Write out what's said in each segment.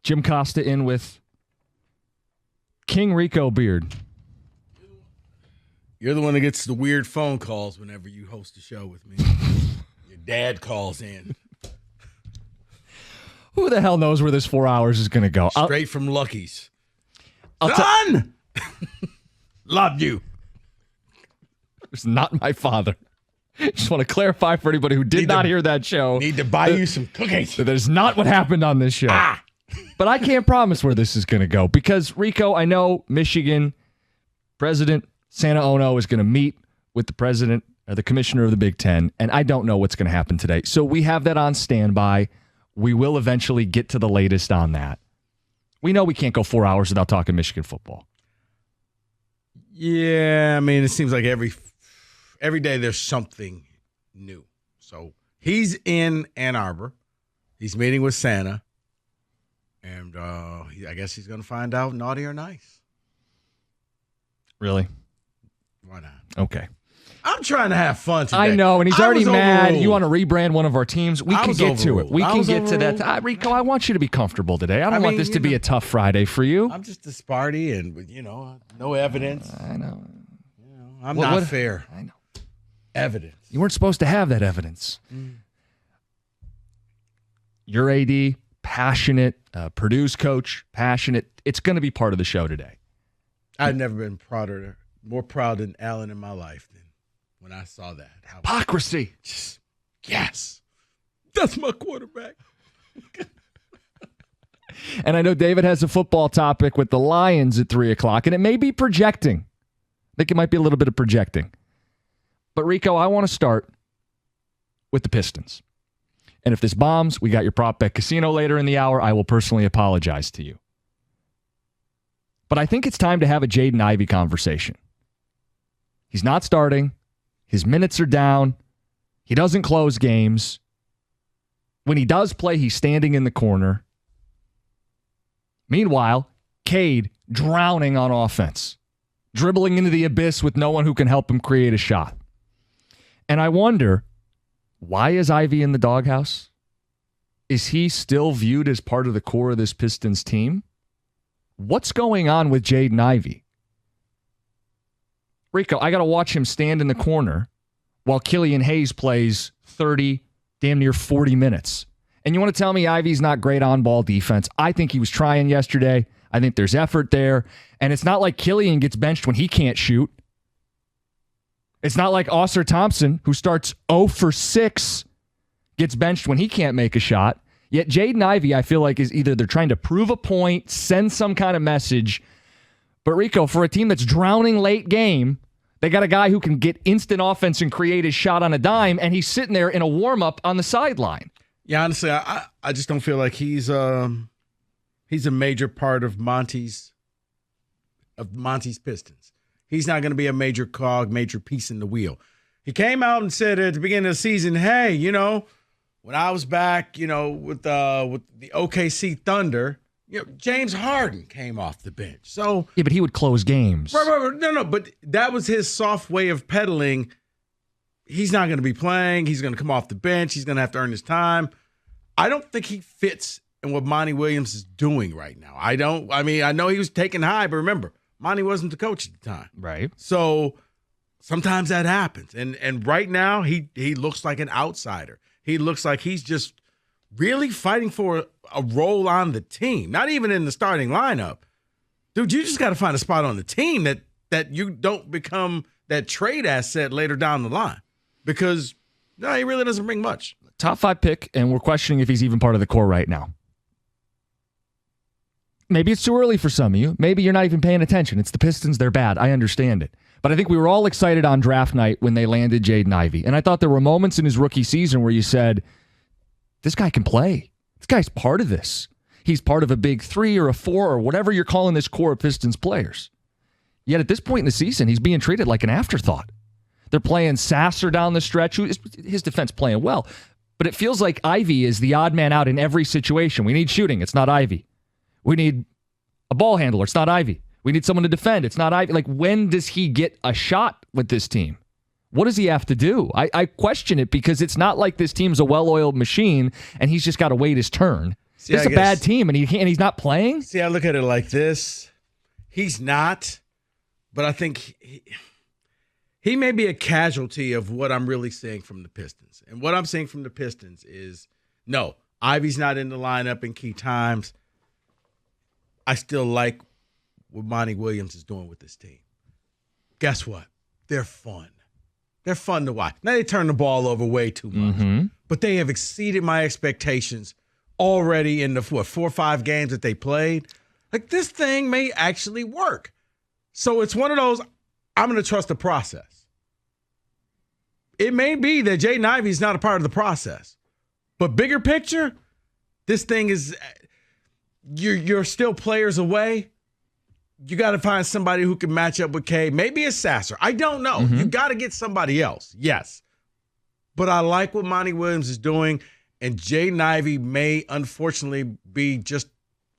Jim Costa in with King Rico Beard. You're the one that gets the weird phone calls whenever you host a show with me. Your dad calls in. Who the hell knows where this 4 hours is going to go? Straight from Lucky's. Son! Love you. It's not my father. Just want to clarify for anybody who did not hear that show. Need to buy you some cookies. That is not what happened on this show. But I can't promise where this is going to go because, Rico, I know Michigan President Santa Ono is going to meet with the president or the commissioner of the Big Ten, and I don't know what's going to happen today. So we have that on standby. We will eventually get to the latest on that. We know we can't go 4 hours without talking Michigan football. Yeah, I mean, it seems like every day there's something new. So he's in Ann Arbor. He's meeting with Santa. And I guess he's going to find out naughty or nice. Really? Why not? Okay. I'm trying to have fun today. I know, and he's already mad. Overruled. You want to rebrand one of our teams? We can get to it. We can get to that. overruled. Rico, I want you to be comfortable today. I don't want this to be a tough Friday for you. I'm just a Sparty and, no evidence. I know. I'm not fair. I know. Evidence. You weren't supposed to have that evidence. Your AD, passionate, Purdue's coach, passionate. It's going to be part of the show today. I've never been more proud than Allen in my life than when I saw that. Hypocrisy. Yes. That's my quarterback. And I know David has a football topic with the Lions at 3 o'clock, and it may be projecting. I think it might be a little bit of projecting. But, Rico, I want to start with the Pistons. And if this bombs, we got your prop bet casino later in the hour. I will personally apologize to you. But I think it's time to have a Jaden Ivey conversation. He's not starting. His minutes are down. He doesn't close games. When he does play, he's standing in the corner. Meanwhile, Cade drowning on offense, dribbling into the abyss with no one who can help him create a shot. And I wonder, why is Ivey in the doghouse? Is he still viewed as part of the core of this Pistons team? What's going on with Jaden Ivey? Rico, I got to watch him stand in the corner while Killian Hayes plays 30, damn near 40 minutes. And you want to tell me Ivey's not great on-ball defense? I think he was trying yesterday. I think there's effort there. And it's not like Killian gets benched when he can't shoot. It's not like Oscar Thompson, who starts 0 for 6, gets benched when he can't make a shot. Yet Jaden Ivey, I feel like, is either they're trying to prove a point, send some kind of message. But Rico, for a team that's drowning late game, they got a guy who can get instant offense and create his shot on a dime, and he's sitting there in a warm-up on the sideline. Yeah, honestly, I just don't feel like he's a major part of Monty's Pistons. He's not going to be a major cog, major piece in the wheel. He came out and said at the beginning of the season, hey, when I was back, with the OKC Thunder, James Harden came off the bench. So yeah, but he would close games. Right. No, but that was his soft way of peddling. He's not going to be playing. He's going to come off the bench. He's going to have to earn his time. I don't think he fits in what Monty Williams is doing right now. I know he was taking high, but remember, Monty wasn't the coach at the time. Right. So sometimes that happens. And right now, he looks like an outsider. He looks like he's just really fighting for a role on the team, not even in the starting lineup. Dude, you just got to find a spot on the team that you don't become that trade asset later down the line. Because, no, he really doesn't bring much. Top 5 pick, and we're questioning if he's even part of the core right now. Maybe it's too early for some of you. Maybe you're not even paying attention. It's the Pistons. They're bad. I understand it. But I think we were all excited on draft night when they landed Jaden Ivey. And I thought there were moments in his rookie season where you said, this guy can play. This guy's part of this. He's part of a big 3 or a 4 or whatever you're calling this core of Pistons players. Yet at this point in the season, he's being treated like an afterthought. They're playing Sasser down the stretch. His defense playing well. But it feels like Ivey is the odd man out in every situation. We need shooting. It's not Ivey. We need a ball handler. It's not Ivey. We need someone to defend. It's not Ivey. Like, when does he get a shot with this team? What does he have to do? I question it because it's not like this team's a well-oiled machine and he's just got to wait his turn. See, this is a bad team, and he's not playing? See, I look at it like this. He's not, but I think he may be a casualty of what I'm really seeing from the Pistons. And what I'm seeing from the Pistons is, no, Ivy's not in the lineup in key times. I still like what Monty Williams is doing with this team. Guess what? They're fun. They're fun to watch. Now they turn the ball over way too much, but they have exceeded my expectations already in the 4 or 5 games that they played. Like, this thing may actually work. So it's one of those, I'm going to trust the process. It may be that Jaden Ivey is not a part of the process, but bigger picture, this thing is, you're still players away. You got to find somebody who can match up with K. Maybe it's Sasser. I don't know. You got to get somebody else. Yes. But I like what Monty Williams is doing, and Jaden Ivey may unfortunately be just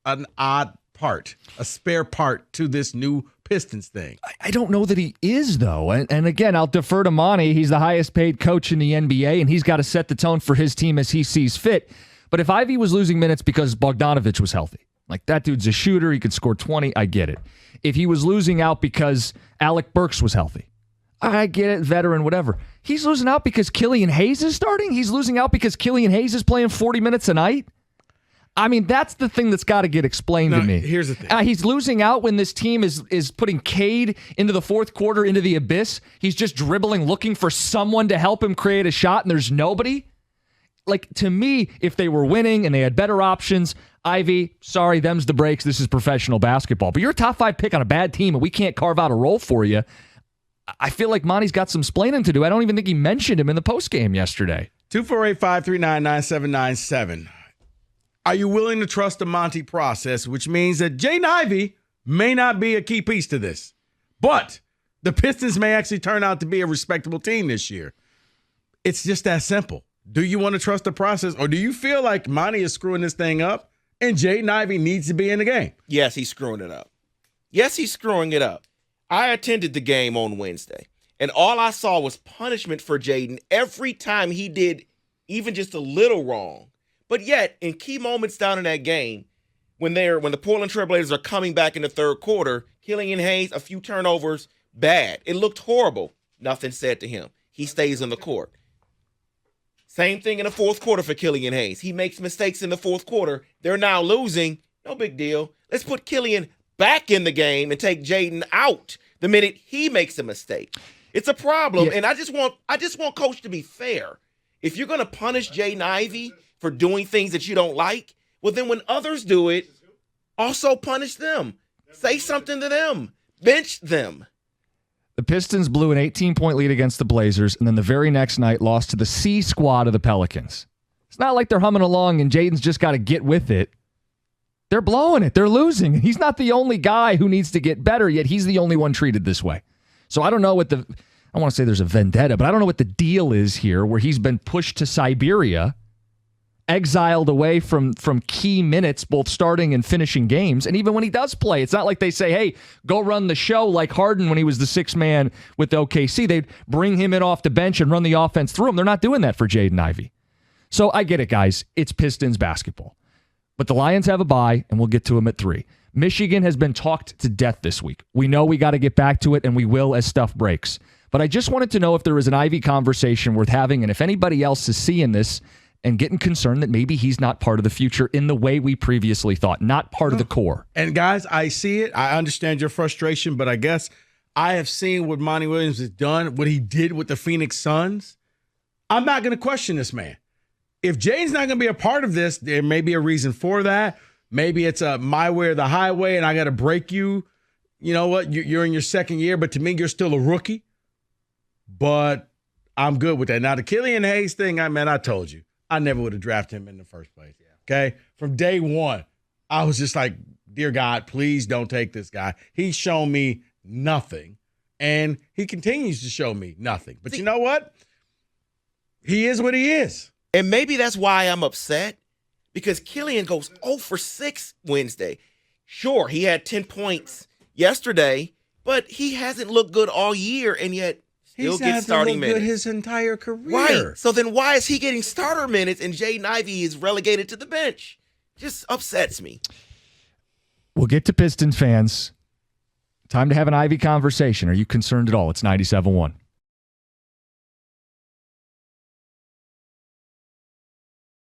an odd part, a spare part to this new Pistons thing. I don't know that he is, though. And again, I'll defer to Monty. He's the highest paid coach in the NBA, and he's got to set the tone for his team as he sees fit. But if Ivey was losing minutes because Bogdanovich was healthy, like, that dude's a shooter, he could score 20, I get it. If he was losing out because Alec Burks was healthy, I get it, veteran, whatever. He's losing out because Killian Hayes is starting? He's losing out because Killian Hayes is playing 40 minutes a night? I mean, that's the thing that's got to get explained to me. Here's the thing. He's losing out when this team is putting Cade into the fourth quarter, into the abyss. He's just dribbling, looking for someone to help him create a shot, and there's nobody. Like, to me, if they were winning and they had better options, Ivy, sorry, them's the breaks. This is professional basketball. But you're a top 5 pick on a bad team, and we can't carve out a role for you. I feel like Monty's got some splaining to do. I don't even think he mentioned him in the postgame yesterday. 248-539-9797. Are you willing to trust the Monty process, which means that Jaden Ivey may not be a key piece to this, but the Pistons may actually turn out to be a respectable team this year? It's just that simple. Do you want to trust the process, or do you feel like Monty is screwing this thing up and Jaden Ivey needs to be in the game? Yes, he's screwing it up. Yes, he's screwing it up. I attended the game on Wednesday, and all I saw was punishment for Jaden every time he did even just a little wrong. But yet, in key moments down in that game, when the Portland Trailblazers are coming back in the third quarter, Killian Hayes, a few turnovers, bad. It looked horrible. Nothing said to him. He stays on the court. Same thing in the fourth quarter for Killian Hayes. He makes mistakes in the fourth quarter. They're now losing. No big deal. Let's put Killian back in the game and take Jaden out the minute he makes a mistake. It's a problem, and I just want Coach to be fair. If you're going to punish Jaden Ivey for doing things that you don't like, well, then when others do it, also punish them. Say something to them. Bench them. The Pistons blew an 18-point lead against the Blazers, and then the very next night lost to the C squad of the Pelicans. It's not like they're humming along and Jaden's just got to get with it. They're blowing it. They're losing. He's not the only guy who needs to get better, yet he's the only one treated this way. So I don't know what I don't want to say there's a vendetta, but I don't know what the deal is here where he's been pushed to Siberia, exiled away from key minutes, both starting and finishing games. And even when he does play, it's not like they say, hey, go run the show like Harden when he was the sixth man with OKC. They'd bring him in off the bench and run the offense through him. They're not doing that for Jaden Ivey. So I get it, guys. It's Pistons basketball. But the Lions have a bye, and we'll get to them at 3. Michigan has been talked to death this week. We know we got to get back to it, and we will as stuff breaks. But I just wanted to know if there was an Ivy conversation worth having, and if anybody else is seeing this and getting concerned that maybe he's not part of the future in the way we previously thought, not part of the core. And guys, I see it. I understand your frustration, but I guess I have seen what Monty Williams has done, what he did with the Phoenix Suns. I'm not going to question this man. If Jaden's not going to be a part of this, there may be a reason for that. Maybe it's a my way or the highway, and I got to break you. You know what? You're in your second year, but to me, you're still a rookie. But I'm good with that. Now, the Killian Hayes thing, I told you. I never would have drafted him in the first place. Okay? From day one, I was just like, dear God, please don't take this guy. He's shown me nothing, and he continues to show me nothing. But you know what? He is what he is. And maybe that's why I'm upset, because Killian goes 0 for 6 Wednesday. Sure, he had 10 points yesterday, but he hasn't looked good all year, and yet still gets starting minutes. Good his entire career. Right. So then why is he getting starter minutes and Jaden Ivey is relegated to the bench? just upsets me. We'll get to Pistons fans. Time to have an Ivy conversation. Are you concerned at all? It's 97.1.